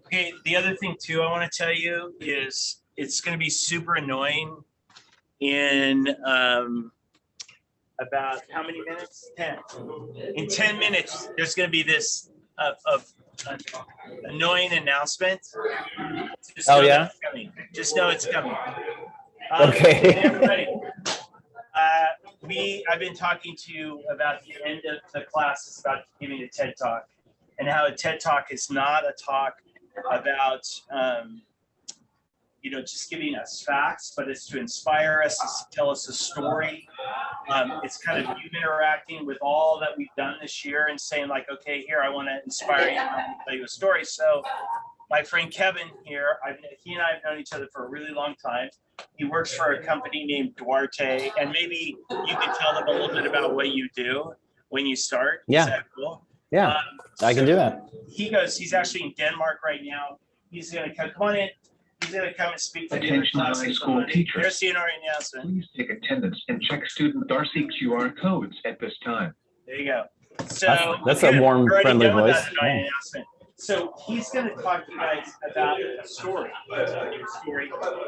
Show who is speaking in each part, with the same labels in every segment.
Speaker 1: Okay, the other thing too I want to tell you is it's going to be super annoying in about how many minutes? 10. In 10 minutes, there's going to be this annoying announcement. Just know that it's coming. Just know it's coming.
Speaker 2: Okay.
Speaker 1: I've been talking to you about the end of the class. It's about giving a TED Talk, and how a TED Talk is not a talk about just giving us facts, but it's to inspire us, to tell us a story. It's kind of you interacting with all that we've done this year and saying like, okay, here, I want to inspire you, I want to tell you a story. So my friend Kevin here, he and I have known each other for a really long time. He works for a company named Duarte, and maybe you can tell them a little bit about what you do when you start.
Speaker 2: Yeah.
Speaker 1: Is that cool?
Speaker 2: Yeah, I can do that.
Speaker 1: He's actually in Denmark right now. He's going to come on in. He's going to come and speak to the class.
Speaker 3: High school teachers.
Speaker 1: There's the announcement.
Speaker 3: Please take attendance and check student Darcy QR codes at this time.
Speaker 1: There you go. So
Speaker 2: that's a warm, friendly voice.
Speaker 1: So he's going to talk to you guys about a story,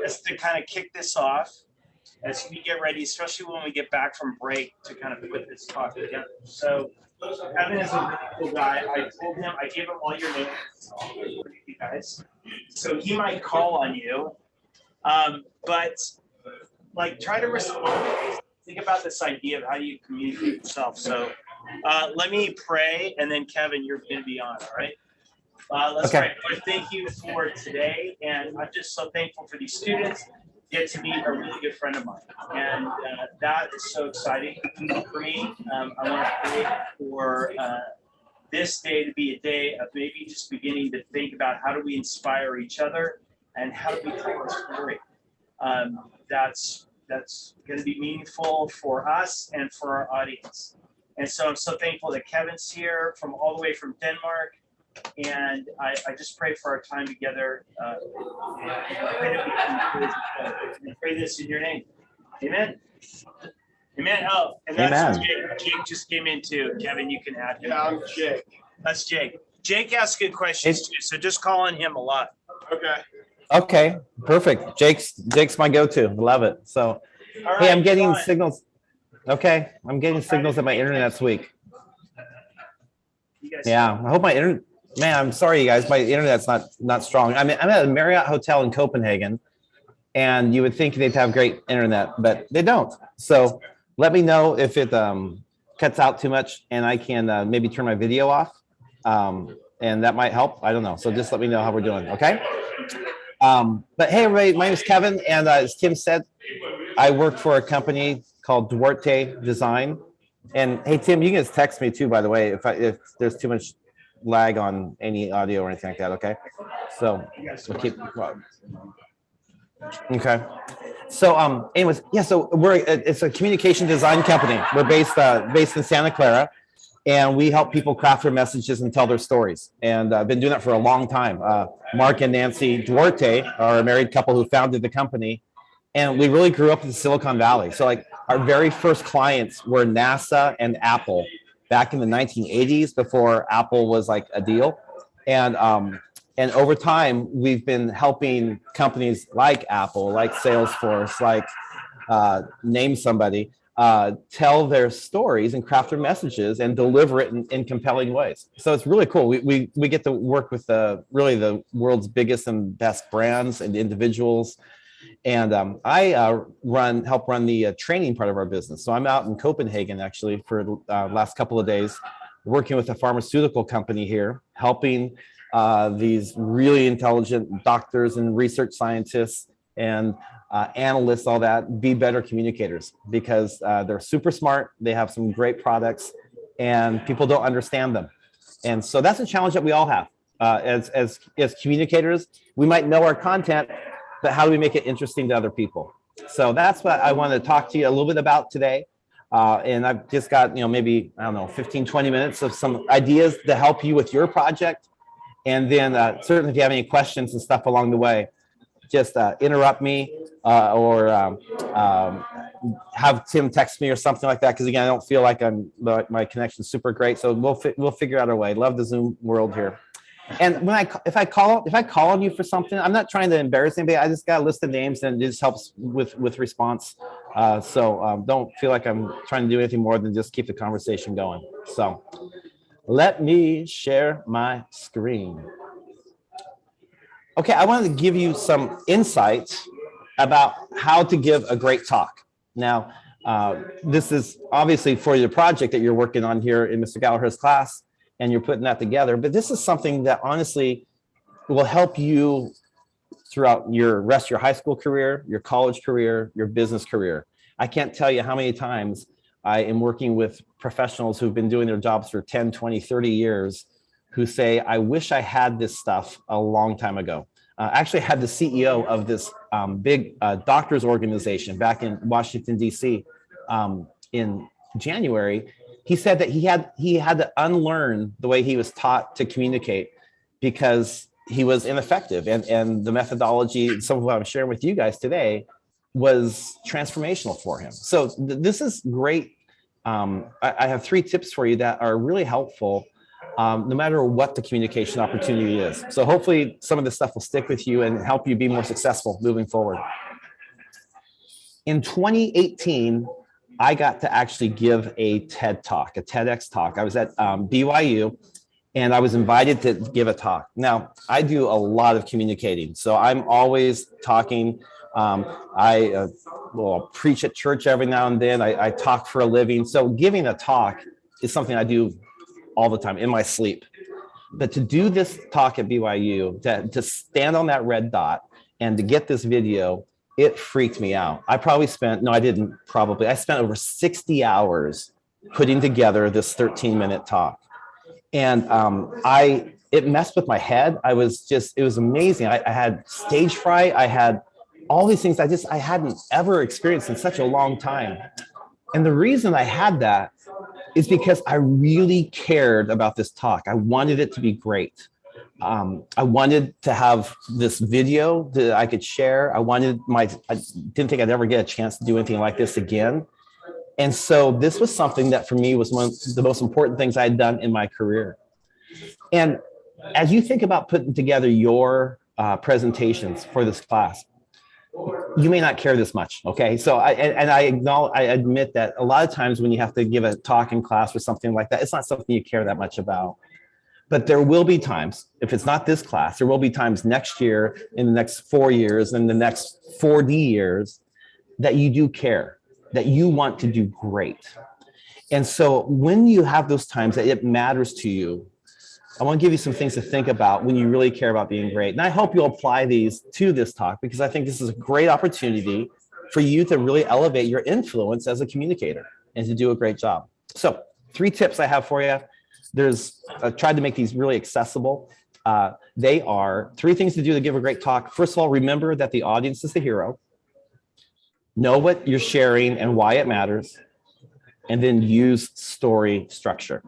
Speaker 1: as to kind of kick this off as we get ready, especially when we get back from break, to kind of put this talk together. So Kevin is a really cool guy. I told him, I gave him all your names, you guys. So he might call on you, but like try to respond. Think about this idea of how you communicate yourself. So let me pray, and then Kevin, you're going to be on, all right? Let's pray. Lord, thank you for today, and I'm just so thankful for these students. Get to meet a really good friend of mine, and that is so exciting for me. I want to pray for this day to be a day of maybe just beginning to think about how do we inspire each other and how do we tell our story. That's going to be meaningful for us and for our audience. And so I'm so thankful that Kevin's here from all the way from Denmark. And I just pray for our time together. I pray this in your name. Amen. Amen. Oh, and that's Jake. Jake just came in too. Kevin, you can add him.
Speaker 4: Yeah, I'm Jake.
Speaker 1: That's Jake. Jake asks good questions too, so just call on him a lot.
Speaker 4: Okay.
Speaker 2: Okay, perfect. Jake's my go-to. Love it. So,
Speaker 1: Right,
Speaker 2: hey, I'm getting signals. Okay, I'm getting signals that my internet's weak. Yeah, I hope my internet. Man, I'm sorry, you guys. My internet's not strong. I'm at a Marriott hotel in Copenhagen, and you would think they'd have great internet, but they don't. So let me know if it cuts out too much, and I can maybe turn my video off, and that might help. I don't know. So just let me know how we're doing. Okay. But hey, everybody, my name is Kevin, and as Tim said, I work for a company called Duarte Design. And hey, Tim, you can just text me too, by the way, if there's too much lag on any audio or anything like that. Okay. So we'll keep. Okay. So anyways, yeah. So it's a communication design company. We're based in Santa Clara, and we help people craft their messages and tell their stories. And I've been doing that for a long time. Mark and Nancy Duarte are a married couple who founded the company, and we really grew up in Silicon Valley. So like our very first clients were NASA and Apple back in the 1980s, before Apple was like a deal. And over time, we've been helping companies like Apple, like Salesforce, like name somebody, tell their stories and craft their messages and deliver it in compelling ways. So it's really cool. We get to work with really the world's biggest and best brands and individuals. And I help run the training part of our business. So I'm out in Copenhagen actually for the last couple of days, working with a pharmaceutical company here, helping these really intelligent doctors and research scientists and analysts, all that, be better communicators, because they're super smart. They have some great products, and people don't understand them. And so that's a challenge that we all have as communicators. We might know our content, but how do we make it interesting to other people? So that's what I want to talk to you a little bit about today. And I've just got, maybe, 15, 20 minutes of some ideas to help you with your project. And then certainly if you have any questions and stuff along the way, just interrupt me or have Tim text me or something like that. Because again, I don't feel like my connection's super great. So we'll figure out a way. Love the Zoom world here. And if I call on you for something, I'm not trying to embarrass anybody. I just got a list of names, and it just helps with response. So don't feel like I'm trying to do anything more than just keep the conversation going. So let me share my screen. Okay, I wanted to give you some insights about how to give a great talk. Now, this is obviously for your project that you're working on here in Mr. Gallagher's class, and you're putting that together. But this is something that honestly will help you throughout your rest of your high school career, your college career, your business career. I can't tell you how many times I am working with professionals who've been doing their jobs for 10, 20, 30 years who say, I wish I had this stuff a long time ago. Actually, I had the CEO of this big doctors organization back in Washington, D.C. In January. He said that he had to unlearn the way he was taught to communicate because he was ineffective. And the methodology, some of what I'm sharing with you guys today, was transformational for him. So this is great. I have 3 tips for you that are really helpful no matter what the communication opportunity is. So hopefully some of this stuff will stick with you and help you be more successful moving forward. In 2018, I got to actually give a TED talk, a TEDx talk. I was at BYU, and I was invited to give a talk. Now, I do a lot of communicating, so I'm always talking. I will preach at church every now and then. I talk for a living. So giving a talk is something I do all the time in my sleep. But to do this talk at BYU, to stand on that red dot and to get this video, it freaked me out. I spent over 60 hours putting together this 13-minute talk. And it messed with my head. It was amazing. I had stage fright. I had all these things I hadn't ever experienced in such a long time. And the reason I had that is because I really cared about this talk. I wanted it to be great. I wanted to have this video that I could share. I didn't think I'd ever get a chance to do anything like this again. And so this was something that for me was one of the most important things I had done in my career. And as you think about putting together your presentations for this class, you may not care this much, okay? So I admit that a lot of times when you have to give a talk in class or something like that, it's not something you care that much about. But there will be times, if it's not this class, there will be times next year, in the next 4 years, in the next 40 years, that you do care, that you want to do great. And so when you have those times that it matters to you, I want to give you some things to think about when you really care about being great. And I hope you'll apply these to this talk, because I think this is a great opportunity for you to really elevate your influence as a communicator and to do a great job. So 3 tips I have for you. I tried to make these really accessible. They are 3 things to do to give a great talk. First of all, remember that the audience is the hero. Know what you're sharing and why it matters. And then use story structure.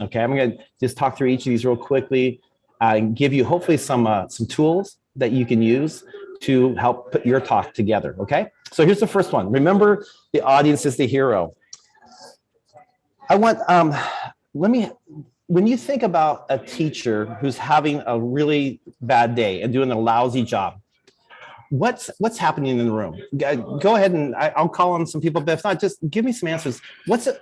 Speaker 2: Okay, I'm going to just talk through each of these real quickly and give you hopefully some tools that you can use to help put your talk together. Okay, so here's the first one. Remember, the audience is the hero. When you think about a teacher who's having a really bad day and doing a lousy job, what's happening in the room? Go ahead and I'll call on some people, but if not, just give me some answers. What's it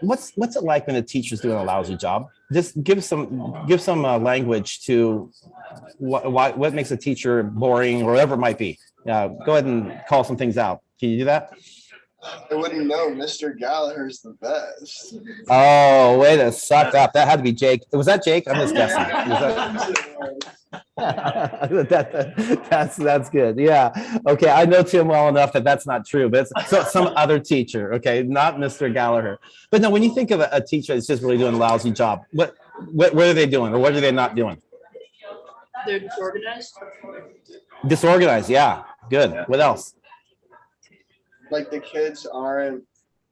Speaker 2: like when a teacher's doing a lousy job? Just give some language to what makes a teacher boring or whatever it might be. Go ahead and call some things out. Can you do that?
Speaker 4: I wouldn't know. Mr. Gallagher's the best.
Speaker 2: Oh, way to suck up. That had to be Jake. Was that Jake? I'm just guessing. That's good. Yeah. Okay. I know Tim well enough that that's not true, but it's some other teacher. Okay. Not Mr. Gallagher. But no, when you think of a teacher that's just really doing a lousy job, what are they doing or what are they not doing?
Speaker 5: They're disorganized.
Speaker 2: Disorganized. Yeah. Good. Yeah. What else?
Speaker 4: Like the kids aren't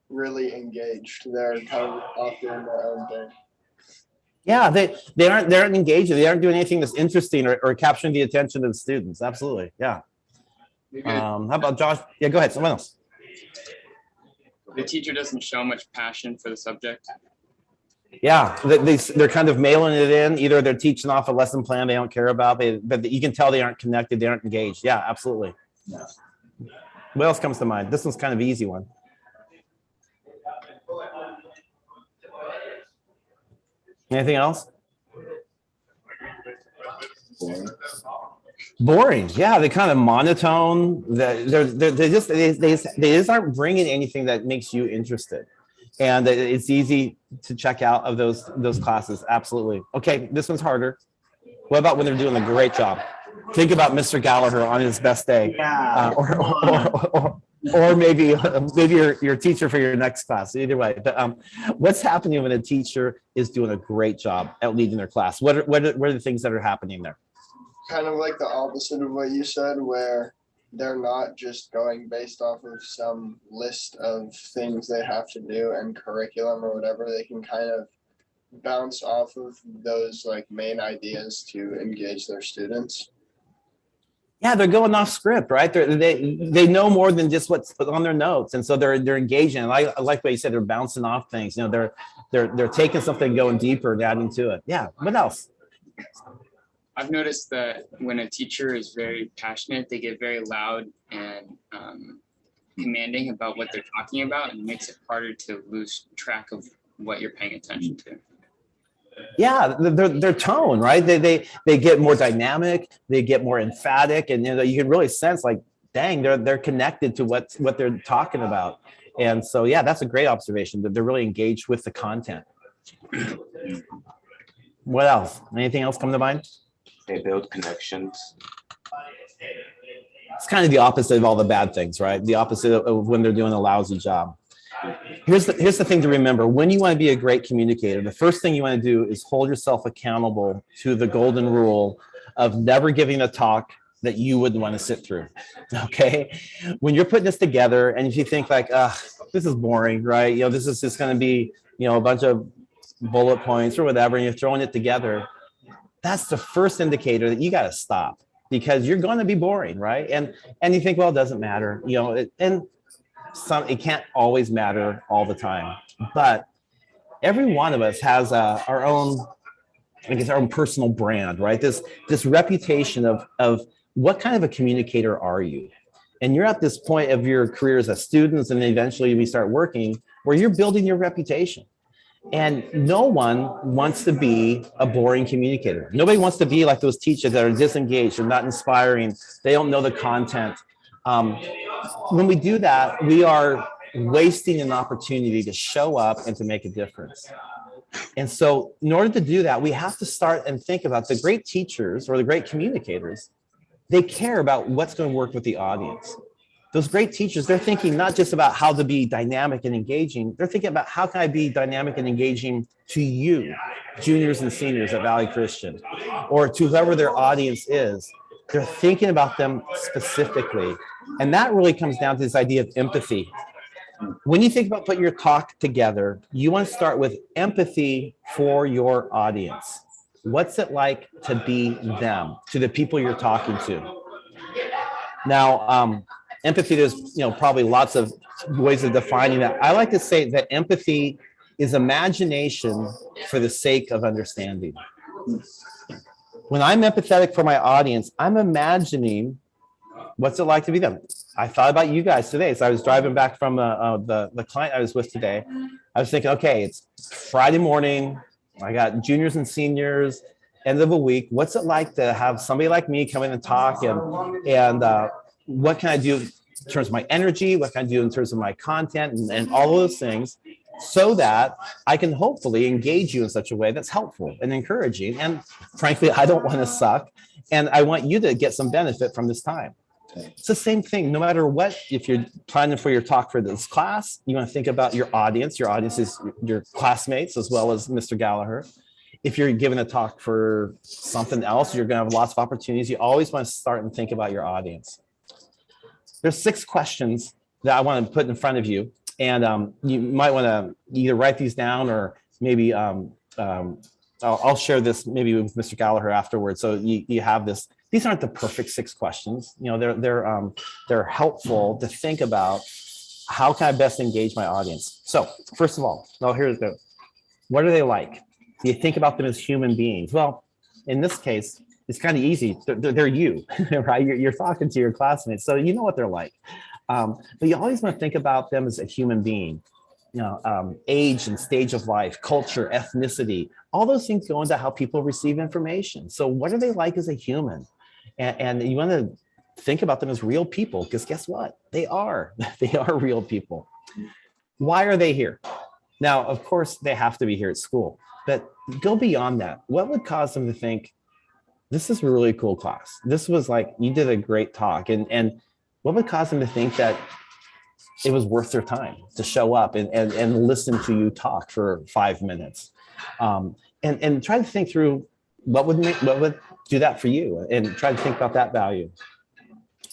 Speaker 4: really engaged. They're kind of off doing their own thing.
Speaker 2: Yeah, they aren't engaged. They aren't doing anything that's interesting or capturing the attention of the students. Absolutely. Yeah. How about Josh? Yeah, go ahead. Someone else.
Speaker 6: The teacher doesn't show much passion for the subject.
Speaker 2: Yeah, they're kind of mailing it in. Either they're teaching off a lesson plan they don't care about, but you can tell they aren't connected, they aren't engaged. Yeah, absolutely.
Speaker 1: Yeah.
Speaker 2: What else comes to mind? This one's kind of an easy one. Anything else? Boring. Yeah, they kind of monotone. They just aren't bringing anything that makes you interested, and it's easy to check out of those classes. Absolutely. Okay, this one's harder. What about when they're doing a great job? Think about Mr. Gallagher on his best day,
Speaker 1: Yeah.
Speaker 2: or maybe your teacher for your next class. Either way, but what's happening when a teacher is doing a great job at leading their class? What are the things that are happening there?
Speaker 4: Kind of like the opposite of what you said, where they're not just going based off of some list of things they have to do and curriculum or whatever. They can kind of bounce off of those like main ideas to engage their students.
Speaker 2: Yeah, they're going off script, right? They know more than just what's put on their notes, and so they're engaging. And I like what you said. They're bouncing off things. You know, they're taking something, going deeper, and adding to it. Yeah. What else?
Speaker 6: I've noticed that when a teacher is very passionate, they get very loud and commanding about what they're talking about, and it makes it harder to lose track of what you're paying attention to.
Speaker 2: Yeah, their tone, right? They get more dynamic, they get more emphatic, and you can really sense like, dang, they're connected to what they're talking about. And so, yeah, that's a great observation, that they're really engaged with the content. What else? Anything else come to mind?
Speaker 7: They build connections.
Speaker 2: It's kind of the opposite of all the bad things, right? The opposite of when they're doing a lousy job. Here's the thing to remember. When you want to be a great communicator, the first thing you want to do is hold yourself accountable to the golden rule of never giving a talk that you wouldn't want to sit through. Okay? When you're putting this together, and if you think like, this is boring, right? This is just going to be, a bunch of bullet points or whatever, and you're throwing it together. That's the first indicator that you got to stop, because you're going to be boring, right? And you think, well, it doesn't matter, it can't always matter all the time, but every one of us has our own, our own personal brand, right? This reputation of what kind of a communicator are you? And you're at this point of your careers as students, and eventually we start working, where you're building your reputation. And no one wants to be a boring communicator. Nobody wants to be like those teachers that are disengaged and not inspiring. They don't know the content. When we do that, we are wasting an opportunity to show up and to make a difference. And so in order to do that, we have to start and think about the great teachers or the great communicators. They care about what's going to work with the audience. Those great teachers, they're thinking not just about how to be dynamic and engaging, they're thinking about how can I be dynamic and engaging to you, juniors and seniors at Valley Christian, or to whoever their audience is. They're thinking about them specifically. And that really comes down to this idea of empathy. When you think about putting your talk together, you want to start with empathy for your audience. What's it like to be them, to the people you're talking to? Now, empathy, there's probably lots of ways of defining that. I like to say that empathy is imagination for the sake of understanding. When I'm empathetic for my audience, I'm imagining what's it like to be them. I thought about you guys today. So I was driving back from the client I was with today. I was thinking, okay, it's Friday morning. I got juniors and seniors, end of a week. What's it like to have somebody like me come in and talk, and what can I do in terms of my energy? What can I do in terms of my content and all of those things, so that I can hopefully engage you in such a way that's helpful and encouraging. And frankly, I don't want to suck, and I want you to get some benefit from this time. It's the same thing, no matter what. If you're planning for your talk for this class, you want to think about your audience. Your audience is your classmates as well as Mr. Gallagher. If you're giving a talk for something else, you're going to have lots of opportunities. You always want to start and think about your audience. There's 6 questions that I want to put in front of you. And you might want to either write these down, or maybe I'll share this maybe with Mr. Gallagher afterwards. So you have this. These aren't the perfect 6 questions. They're helpful to think about, how can I best engage my audience? So first of all, here it goes. What are they like? Do you think about them as human beings? Well, in this case, it's kind of easy. They're you, right? You're talking to your classmates, so you know what they're like. But you always want to think about them as a human being. You know, age and stage of life, culture, ethnicity, all those things go into how people receive information. So what are they like as a human? And you want to think about them as real people, because guess what? They are. They are real people. Why are they here? Now, of course, they have to be here at school, but go beyond that. What would cause them to think, this is a really cool class? This was like, you did a great talk. And what would cause them to think that it was worth their time to show up and listen to you talk for 5 minutes? And try to think through what would do that for you, and try to think about that value.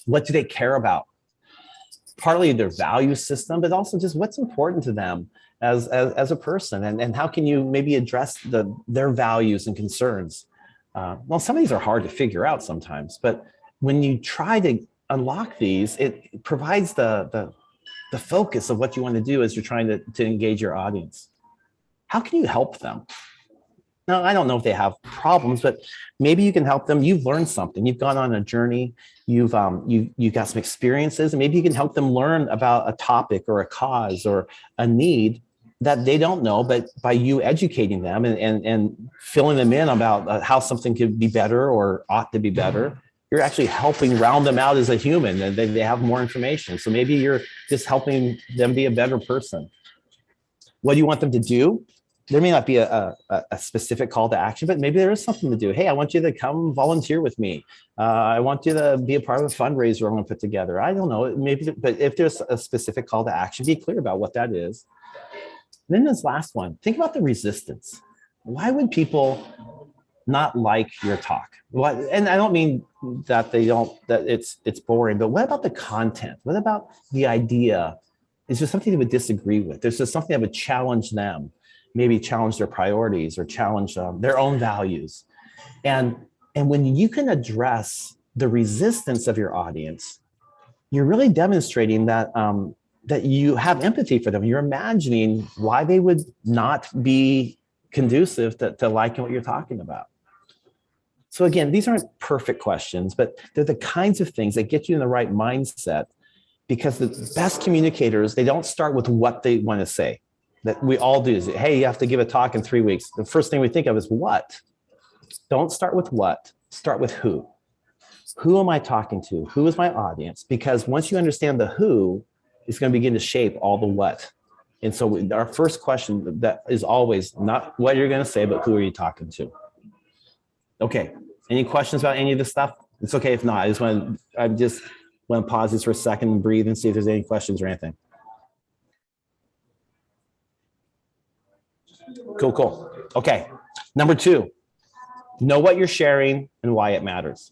Speaker 2: What do they care about? Partly their value system, but also just what's important to them as a person, and how can you maybe address their values and concerns. Well, some of these are hard to figure out sometimes, but when you try to unlock these, it provides the focus of what you want to do as you're trying to engage your audience. How can you help them? Now, I don't know if they have problems, but maybe you can help them. You've learned something. You've gone on a journey. You've got some experiences, and maybe you can help them learn about a topic or a cause or a need that they don't know, but by you educating them and filling them in about how something could be better or ought to be better, you're actually helping round them out as a human, and they have more information. So maybe you're just helping them be a better person. What do you want them to do? There may not be a specific call to action, but maybe there is something to do. Hey, I want you to come volunteer with me. I want you to be a part of a fundraiser I'm going to put together. I don't know, maybe, but if there's a specific call to action, be clear about what that is. And then this last one, think about the resistance. Why would people not like your talk? What, and I don't mean that it's boring, but what about the content? What about the idea? Is there something they would disagree with? There's just something that would challenge them, maybe challenge their priorities or challenge their own values. And when you can address the resistance of your audience, you're really demonstrating that that you have empathy for them. You're imagining why they would not be conducive to liking what you're talking about. So again, these aren't perfect questions, but they're the kinds of things that get you in the right mindset, because the best communicators, they don't start with what they want to say. That we all do is, hey, you have to give a talk in 3 weeks. The first thing we think of is what? Don't start with what, start with who. Who am I talking to? Who is my audience? Because once you understand the who, it's going to begin to shape all the what. And so our first question that is always not what you're going to say, but who are you talking to? Okay, any questions about any of this stuff? It's okay if not. I just want to pause this for a second and breathe and see if there's any questions or anything. Cool. Okay, number 2, know what you're sharing and why it matters.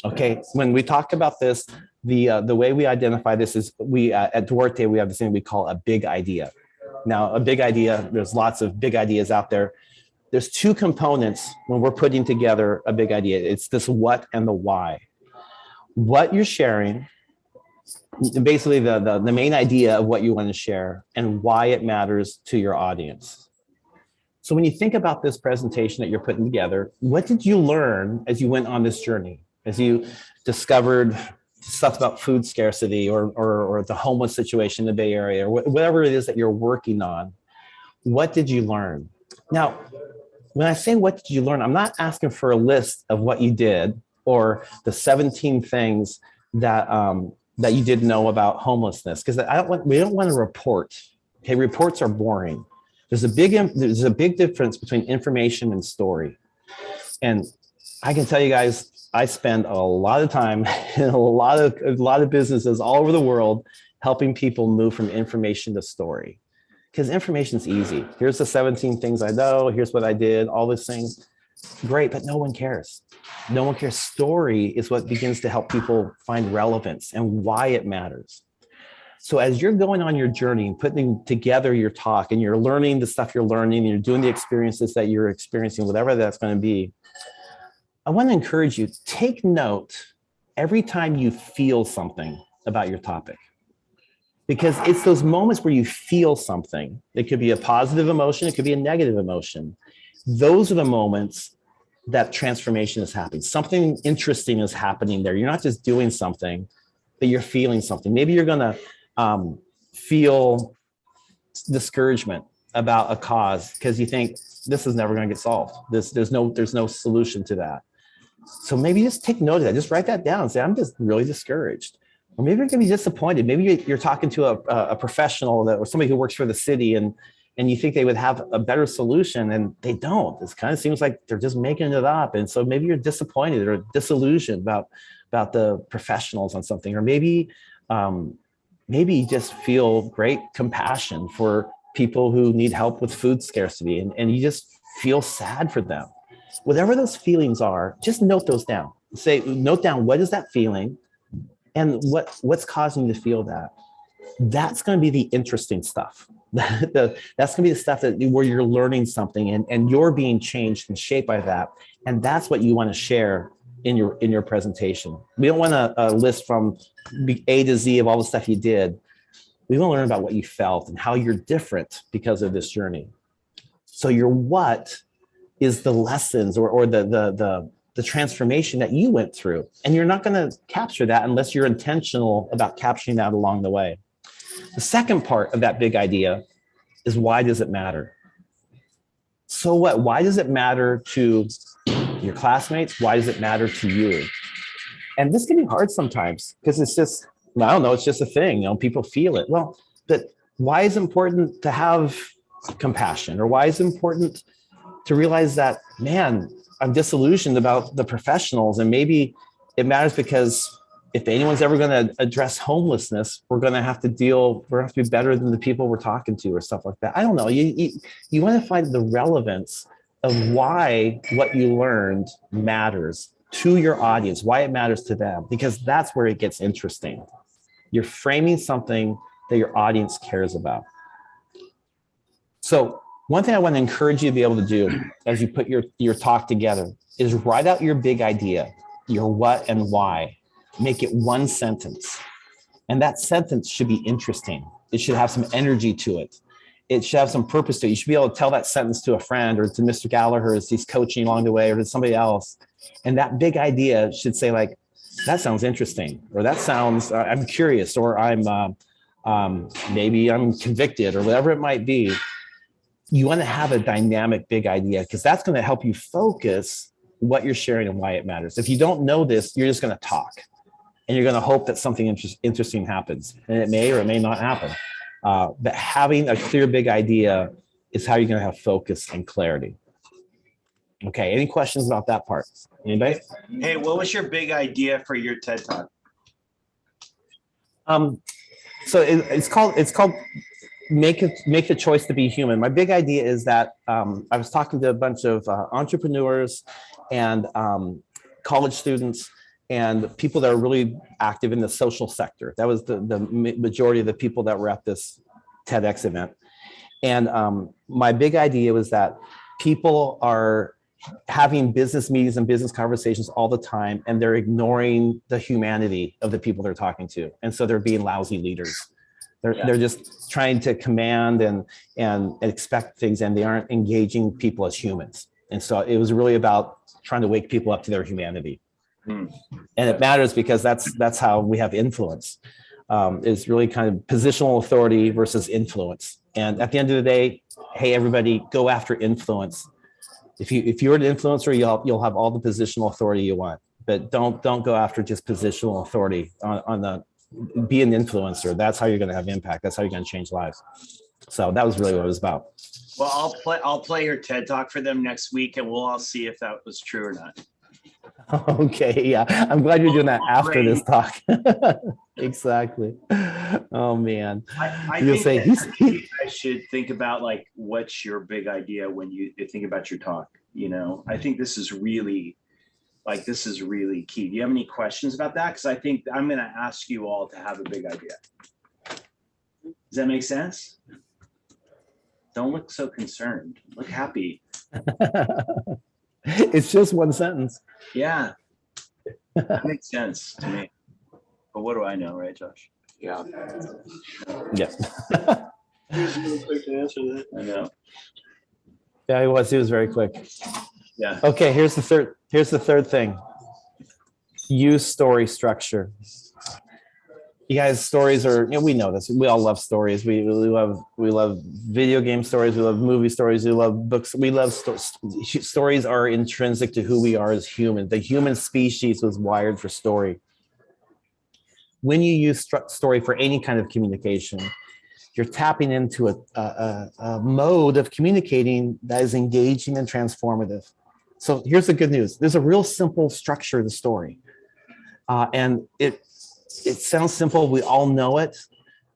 Speaker 2: Okay, when we talk about this, the way we identify this is at Duarte, we have this thing we call a big idea. Now, a big idea, there's lots of big ideas out there. There's 2 components when we're putting together a big idea. It's this what and the why. What you're sharing, basically the main idea of what you want to share, and why it matters to your audience. So when you think about this presentation that you're putting together, what did you learn as you went on this journey? As you discovered stuff about food scarcity or the homeless situation in the Bay Area, or whatever it is that you're working on, what did you learn? Now, when I say what did you learn, I'm not asking for a list of what you did or the 17 things that you didn't know about homelessness, because we don't want to report. Okay, reports are boring. There's a big difference between information and story. And I can tell you guys, I spend a lot of time in a lot of businesses all over the world helping people move from information to story. Because information is easy. Here's the 17 things I know. Here's what I did, all these things. Great, but no one cares. No one cares. Story is what begins to help people find relevance and why it matters. So as you're going on your journey and putting together your talk and you're learning the stuff you're learning, and you're doing the experiences that you're experiencing, whatever that's going to be, I want to encourage you, take note every time you feel something about your topic. because it's those moments where you feel something. It could be a positive emotion, it could be a negative emotion. Those are the moments that transformation is happening. Something interesting is happening there. You're not just doing something, but you're feeling something. Maybe you're gonna feel discouragement about a cause because you think this is never going to get solved. There's no solution to that. So maybe just take note of that. Just write that down and say, I'm just really discouraged. Or maybe you're going to be disappointed. Maybe you're talking to a professional or somebody who works for the city and you think they would have a better solution and they don't. It kind of seems like they're just making it up. And so maybe you're disappointed or disillusioned about the professionals on something. Or maybe you just feel great compassion for people who need help with food scarcity and you just feel sad for them. Whatever those feelings are, just note those down. Note down, what is that feeling and what's causing you to feel that. That's going to be the interesting stuff. That's going to be the stuff where you're learning something and you're being changed and shaped by that. And that's what you want to share in your presentation. We don't want a list from A to Z of all the stuff you did. We want to learn about what you felt and how you're different because of this journey. So your what is the lessons or the transformation that you went through. And you're not going to capture that unless you're intentional about capturing that along the way. The second part of that big idea is, why does it matter? So what? Why does it matter to your classmates? Why does it matter to you? And this can be hard sometimes because it's just, I don't know, it's just a thing. People feel it. Well, but why is it important to have compassion? Or why is it important to realize that, man, I'm disillusioned about the professionals, and maybe it matters because if anyone's ever going to address homelessness, we're going to have to be better than the people we're talking to or stuff like that. I don't know. You want to find the relevance of why what you learned matters to your audience, why it matters to them, because that's where it gets interesting. You're framing something that your audience cares about. So one thing I want to encourage you to be able to do as you put your talk together is write out your big idea, your what and why. Make it one sentence. And that sentence should be interesting. It should have some energy to it. It should have some purpose to it. You should be able to tell that sentence to a friend or to Mr. Gallagher as he's coaching along the way, or to somebody else. And that big idea should say, like, that sounds interesting, or that sounds, I'm curious, or maybe I'm convicted, or whatever it might be. You want to have a dynamic big idea because that's going to help you focus what you're sharing and why it matters. If you don't know this, you're just going to talk and you're going to hope that something interesting happens, and it may or it may not happen. But having a clear big idea is how you're going to have focus and clarity. Okay, any questions about that part? Anybody?
Speaker 1: Hey, what was your big idea for your TED Talk?
Speaker 2: So it's called make the choice to be human. My big idea is that I was talking to a bunch of entrepreneurs and college students and people that are really active in the social sector. That was the majority of the people that were at this TEDx event. And my big idea was that people are having business meetings and business conversations all the time, and they're ignoring the humanity of the people they're talking to. And so they're being lousy leaders. They're just trying to command and expect things, and they aren't engaging people as humans. And so it was really about trying to wake people up to their humanity. And it matters because that's how we have influence. Is really kind of positional authority versus influence. And at the end of the day, hey, everybody, go after influence. If you're an influencer, you'll have all the positional authority you want, but don't go after just positional authority be an influencer. That's how you're going to have impact. That's how you're going to change lives. So that was really what it was about.
Speaker 1: Well, I'll play your TED Talk for them next week, and we'll all see if that was true or not.
Speaker 2: Okay, yeah. I'm glad you're doing that after this talk. Exactly. Oh man.
Speaker 1: I
Speaker 2: You'll
Speaker 1: think
Speaker 2: say
Speaker 1: I should think about, like, what's your big idea when you think about your talk. I think this is really key. Do you have any questions about that? Because I think I'm going to ask you all to have a big idea. Does that make sense? Don't look so concerned. Look happy.
Speaker 2: It's just one sentence.
Speaker 1: Yeah, that makes sense to me. But what do I know, right, Josh?
Speaker 7: Yeah.
Speaker 2: Yeah.
Speaker 1: He was really quick to answer that. I know.
Speaker 2: Yeah, he was very quick.
Speaker 1: Yeah.
Speaker 2: Okay, here's the third thing. Use story structure. You guys, stories are, we know this. We all love stories. We love video game stories. We love movie stories. We love books. We love stories are intrinsic to who we are as humans. The human species was wired for story. When you use story for any kind of communication, you're tapping into a mode of communicating that is engaging and transformative. So here's the good news. There's a real simple structure of the story. And it sounds simple. We all know it.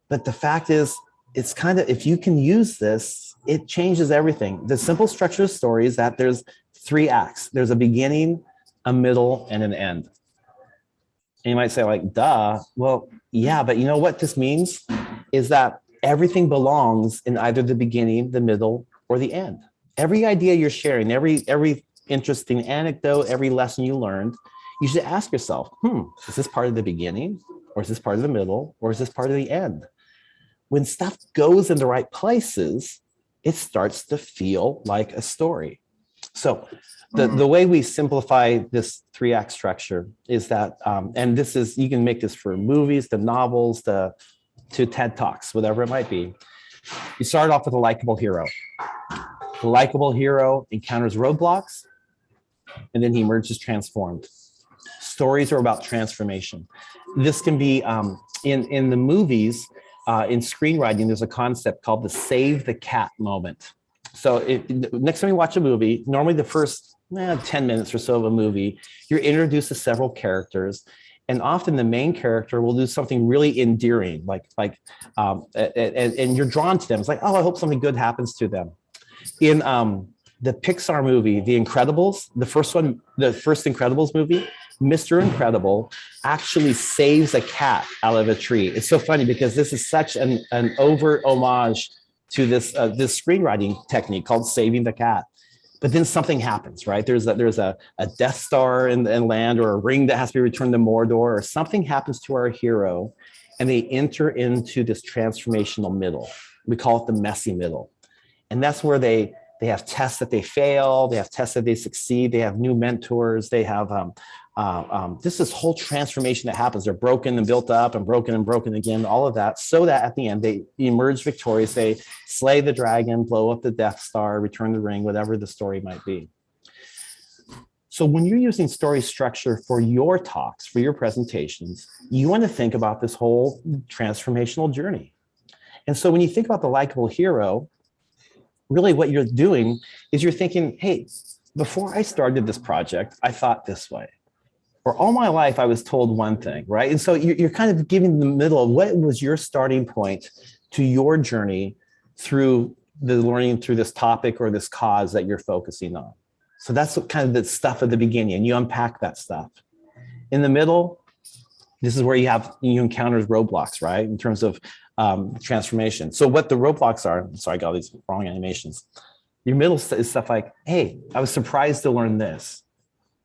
Speaker 2: But the fact is, it's kind of, if you can use this, it changes everything. The simple structure of the story is that there's 3 acts. There's a beginning, a middle, and an end. And you might say like, duh. Well, yeah, but you know what this means is that everything belongs in either the beginning, the middle, or the end. Every idea you're sharing, every interesting anecdote, every lesson you learned, you should ask yourself, is this part of the beginning, or is this part of the middle, or is this part of the end? When stuff goes in the right places, it starts to feel like a story. So the way we simplify this 3-act structure is that, and this is, you can make this for movies, to novels, to TED Talks, whatever it might be. You start off with a likable hero. The likable hero encounters roadblocks, and then he emerges transformed. Stories are about transformation. This can be in the movies, in screenwriting, there's a concept called the save the cat moment. So next time you watch a movie, normally the first 10 minutes or so of a movie, you're introduced to several characters. And often the main character will do something really endearing, and you're drawn to them. It's like, oh, I hope something good happens to them. In the Pixar movie, The Incredibles, the first Incredibles movie, Mr. Incredible actually saves a cat out of a tree. It's so funny because this is such an overt homage to this screenwriting technique called saving the cat. But then something happens, right? There's a Death Star in land, or a ring that has to be returned to Mordor, or something happens to our hero, and they enter into this transformational middle. We call it the messy middle. And that's where they have tests that they fail, they have tests that they succeed, they have new mentors, they have this whole transformation that happens. They're broken and built up and broken again, all of that, so that at the end they emerge victorious. They slay the dragon, blow up the Death Star, return the ring, whatever the story might be. So when you're using story structure for your talks, for your presentations, you want to think about this whole transformational journey. And so when you think about the likable hero, really what you're doing is you're thinking, hey, before I started this project, I thought this way. Or all my life, I was told one thing, right? And so you're kind of giving the middle of what was your starting point to your journey through the learning through this topic or this cause that you're focusing on. So that's what kind of the stuff at the beginning, and you unpack that stuff. In the middle, this is where you encounter roadblocks, right? In terms of transformation. So what the roadblocks are, sorry, I got all these wrong animations. Your middle is stuff like, hey, I was surprised to learn this.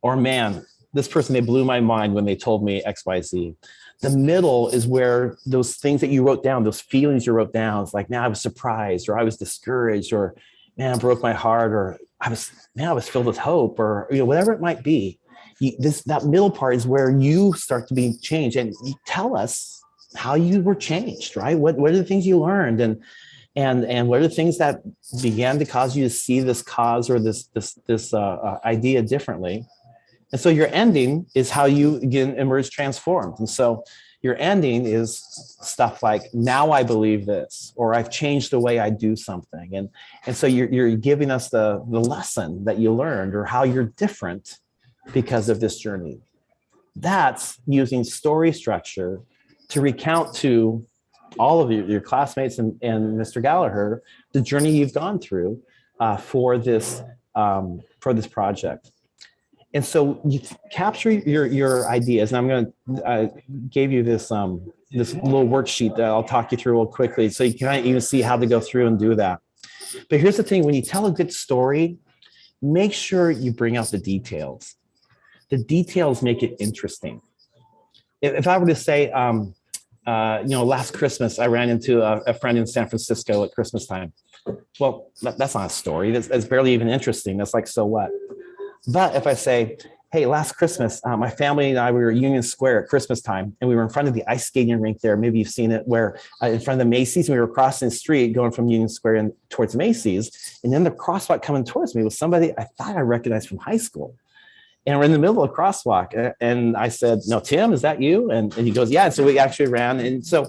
Speaker 2: Or man, this person, they blew my mind when they told me X, Y, Z. The middle is where those things that you wrote down, those feelings you wrote down, it's like, man, I was surprised, or I was discouraged, or man, it broke my heart, or I was filled with hope, or whatever it might be. That middle part is where you start to be changed, and you tell us how you were changed, right? What are the things you learned, and what are the things that began to cause you to see this cause or this idea differently? And so your ending is how you again emerge transformed. And so your ending is stuff like, now I believe this, or I've changed the way I do something. And so you're giving us the lesson that you learned, or how you're different because of this journey. That's using story structure to recount to all of your classmates and Mr. Gallagher the journey you've gone through for this project. And so you capture your ideas, and I'm going to gave you this little worksheet that I'll talk you through real quickly, so you can even see how to go through and do that. But here's the thing: when you tell a good story, make sure you bring out the details. The details make it interesting. If I were to say, last Christmas I ran into a friend in San Francisco at Christmas time. Well, that's not a story. That's barely even interesting. That's like, so what? But if I say, hey, last Christmas, my family and I, we were at Union Square at Christmas time, and we were in front of the ice skating rink there. Maybe you've seen it, where in front of the Macy's, we were crossing the street going from Union Square and towards Macy's. And then the crosswalk coming towards me was somebody I thought I recognized from high school. And we're in the middle of a crosswalk. And I said, no, Tim, is that you? And he goes, yeah. And so we actually ran. And so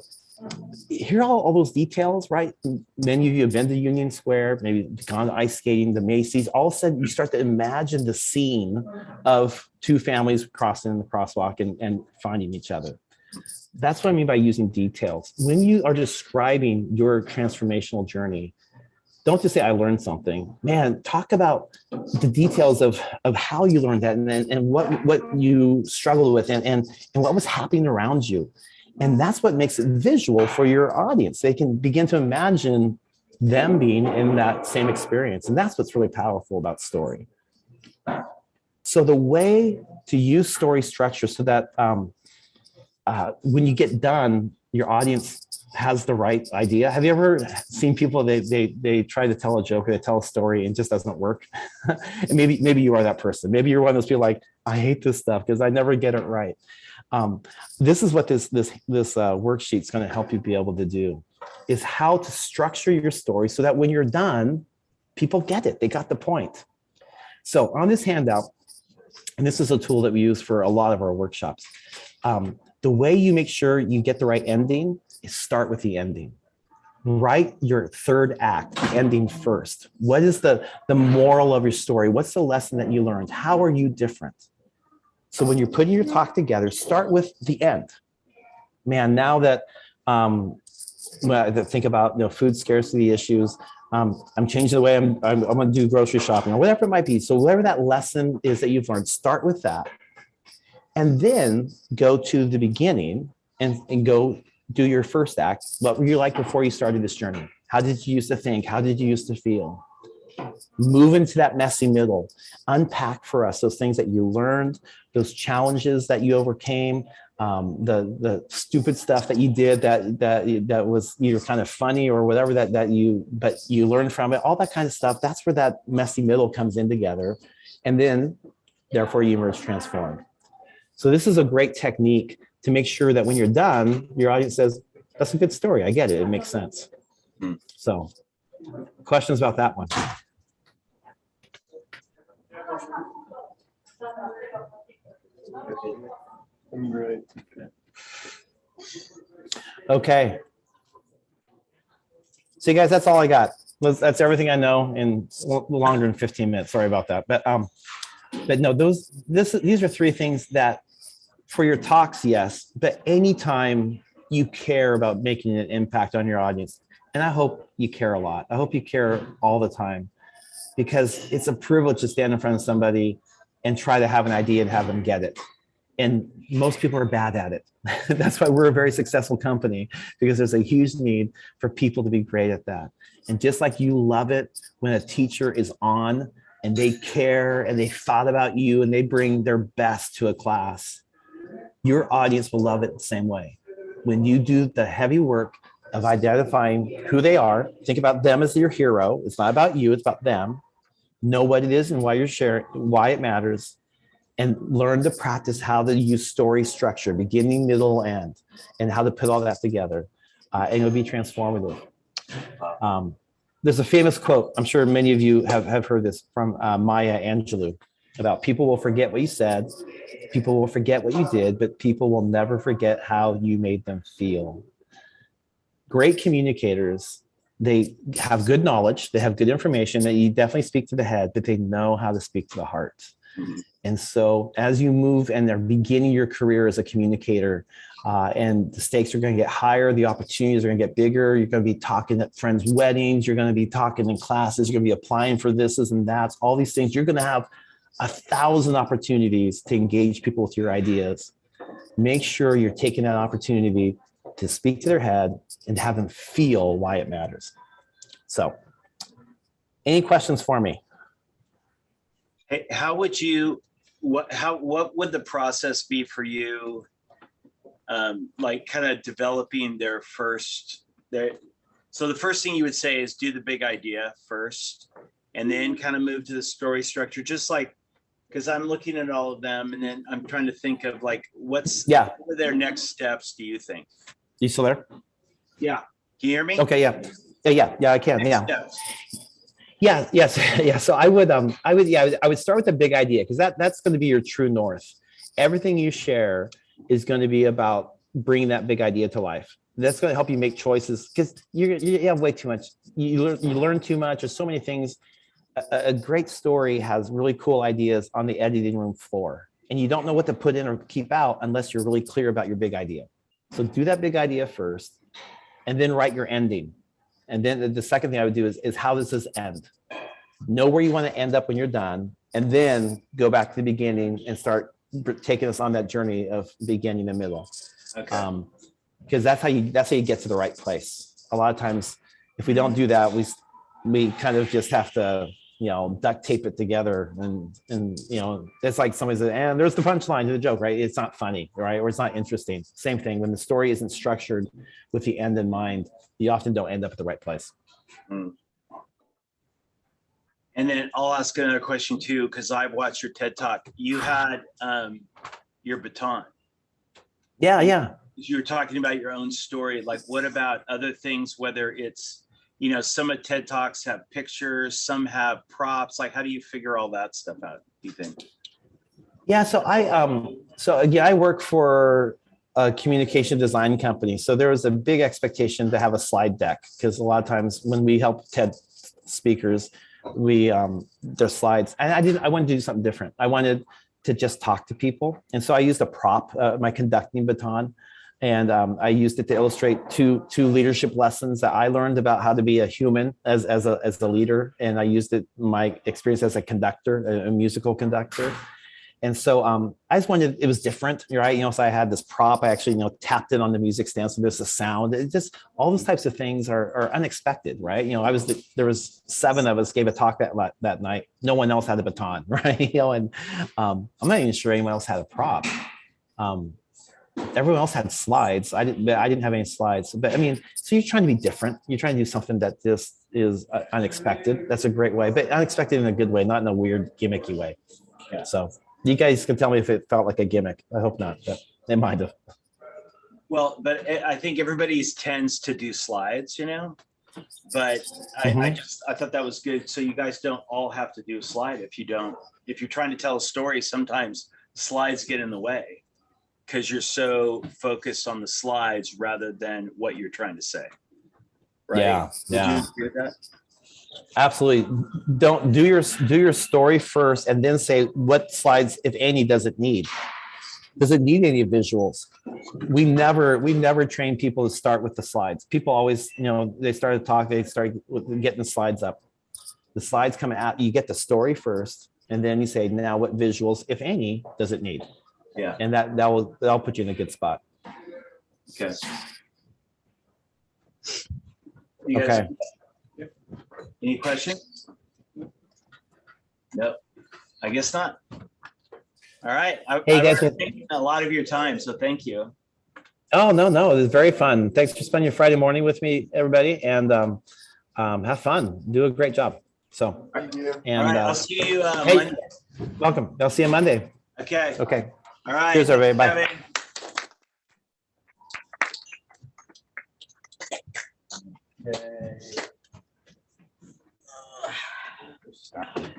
Speaker 2: hear all those details, right? Many of you have been to Union Square, maybe gone ice skating, the Macy's. All of a sudden, you start to imagine the scene of two families crossing the crosswalk and finding each other. That's what I mean by using details. When you are describing your transformational journey, don't just say, I learned something. Man, talk about the details of how you learned that and what you struggled with and what was happening around you. And that's what makes it visual for your audience. They can begin to imagine them being in that same experience. And that's what's really powerful about story. So the way to use story structure so that when you get done, your audience has the right idea. Have you ever seen people, they try to tell a joke or they tell a story and it just doesn't work? And maybe you are that person. Maybe you're one of those people like, I hate this stuff because I never get it right. This is what this worksheet is going to help you be able to do, is how to structure your story so that when you're done, people get it. They got the point. So on this handout, and this is a tool that we use for a lot of our workshops, the way you make sure you get the right ending is start with the ending. Write your third act, ending first. What is the moral of your story? What's the lesson that you learned? How are you different? So when you're putting your talk together, start with the end. Man, now that when I think about food scarcity issues, I'm changing the way I'm going to do grocery shopping or whatever it might be. So whatever that lesson is that you've learned, start with that. And then go to the beginning and go do your first act. What were you like before you started this journey? How did you used to think? How did you used to feel? Move into that messy middle. Unpack for us those things that you learned, those challenges that you overcame, the stupid stuff that you did that was either kind of funny or whatever but you learned from it, all that kind of stuff. That's where that messy middle comes in together. And then therefore you emerge transformed. So this is a great technique to make sure that when you're done, your audience says, that's a good story. I get it. It makes sense. So questions about that one?
Speaker 4: I'm great.
Speaker 2: Okay. So you guys, that's all I got. That's everything I know in longer than 15 minutes. Sorry about that. But no, these are three things that for your talks, yes, but anytime you care about making an impact on your audience, and I hope you care a lot. I hope you care all the time, because it's a privilege to stand in front of somebody and try to have an idea and have them get it. And most people are bad at it. That's why we're a very successful company, because there's a huge need for people to be great at that. And just like you love it when a teacher is on and they care and they thought about you and they bring their best to a class, your audience will love it the same way. When you do the heavy work of identifying who they are, think about them as your hero. It's not about you, it's about them. Know what it is and why you're sharing, why it matters, and learn to practice how to use story structure, beginning, middle, end, and how to put all that together. And it'll be transformative. There's a famous quote, I'm sure many of you have heard this, from Maya Angelou, about people will forget what you said, people will forget what you did, but people will never forget how you made them feel. Great communicators, they have good knowledge, they have good information, that you definitely speak to the head, but they know how to speak to the heart. And so as you move and are beginning your career as a communicator, and the stakes are going to get higher, the opportunities are going to get bigger, you're going to be talking at friends' weddings, you're going to be talking in classes, you're going to be applying for this and that's, all these things. You're going to have 1,000 opportunities to engage people with your ideas. Make sure you're taking that opportunity to speak to their head and have them feel why it matters. So, any questions for me?
Speaker 1: Hey, what would the process be for you like kind of developing so the first thing you would say is do the big idea first, and then kind of move to the story structure, just like, because I'm looking at all of them, and then I'm trying to think of like, what are their next steps, do you think?
Speaker 2: You still there?
Speaker 1: Yeah. Can you hear me?
Speaker 2: Okay, yeah, I can.
Speaker 1: Next
Speaker 2: Yeah.
Speaker 1: steps.
Speaker 2: Yeah, yes, yeah. So I would start with the big idea, because that's going to be your true north. Everything you share is going to be about bringing that big idea to life. That's going to help you make choices, because you have way too much. You learn too much. There's so many things. A great story has really cool ideas on the editing room floor, and you don't know what to put in or keep out unless you're really clear about your big idea. So do that big idea first, and then write your ending. And then the second thing I would do is how does this end? Know where you want to end up when you're done, and then go back to the beginning and start taking us on that journey of beginning and middle.
Speaker 1: Okay.
Speaker 2: Because that's how you get to the right place. A lot of times, if we don't do that, we kind of just have to, duct tape it together, and it's like somebody said, and there's the punchline to the joke, right? It's not funny, right? Or it's not interesting. Same thing when the story isn't structured with the end in mind, you often don't end up at the right place.
Speaker 1: And then I'll ask another question too, because I've watched your TED Talk. You had your baton.
Speaker 2: Yeah.
Speaker 1: You were talking about your own story. Like, what about other things, whether it's, some of TED Talks have pictures, some have props. Like, how do you figure all that stuff out, do you think? Yeah,
Speaker 2: so I work for a communication design company. So there was a big expectation to have a slide deck, because a lot of times when we help TED speakers, their slides, and I wanted to do something different. I wanted to just talk to people. And so I used a prop, my conducting baton. And I used it to illustrate two leadership lessons that I learned about how to be a human as a leader. And I used my experience as a conductor, a musical conductor. And so I just wanted, it was different, right? So I had this prop, I actually, tapped it on the music stand. So there's a sound. It just, all those types of things are unexpected, right? There was 7 of us gave a talk that night. No one else had a baton, right? And I'm not even sure anyone else had a prop. Everyone else had slides. I didn't have any slides. But I mean, so you're trying to be different. You're trying to do something that just is unexpected. That's a great way, but unexpected in a good way, not in a weird gimmicky way. Yeah. So you guys can tell me if it felt like a gimmick. I hope not, but it might have.
Speaker 1: Well, but I think everybody tends to do slides, but I thought that was good. So you guys don't all have to do a slide. If you're trying to tell a story, sometimes slides get in the way, because you're so focused on the slides rather than what you're trying to say. Right?
Speaker 2: Yeah.
Speaker 1: Would you agree with that?
Speaker 2: Absolutely. Don't do your story first, and then say what slides, if any, does it need? Does it need any visuals? We never train people to start with the slides. People always, they start to talk, they start getting the slides up. The slides come out, you get the story first, and then you say, now what visuals, if any, does it need?
Speaker 1: Yeah.
Speaker 2: And that'll put you in a good spot.
Speaker 1: Okay.
Speaker 2: Okay.
Speaker 1: Any questions? Nope. I guess not. All right.
Speaker 2: Hey, guys,
Speaker 1: I've taken a lot of your time, so thank you.
Speaker 2: Oh, no, it was very fun. Thanks for spending your Friday morning with me, everybody, and have fun. Do a great job. So, and
Speaker 1: all right, I'll see you
Speaker 2: hey,
Speaker 1: Monday.
Speaker 2: Welcome. I'll see you Monday.
Speaker 1: Okay. All right.
Speaker 2: Cheers, everybody. Bye.
Speaker 1: Okay.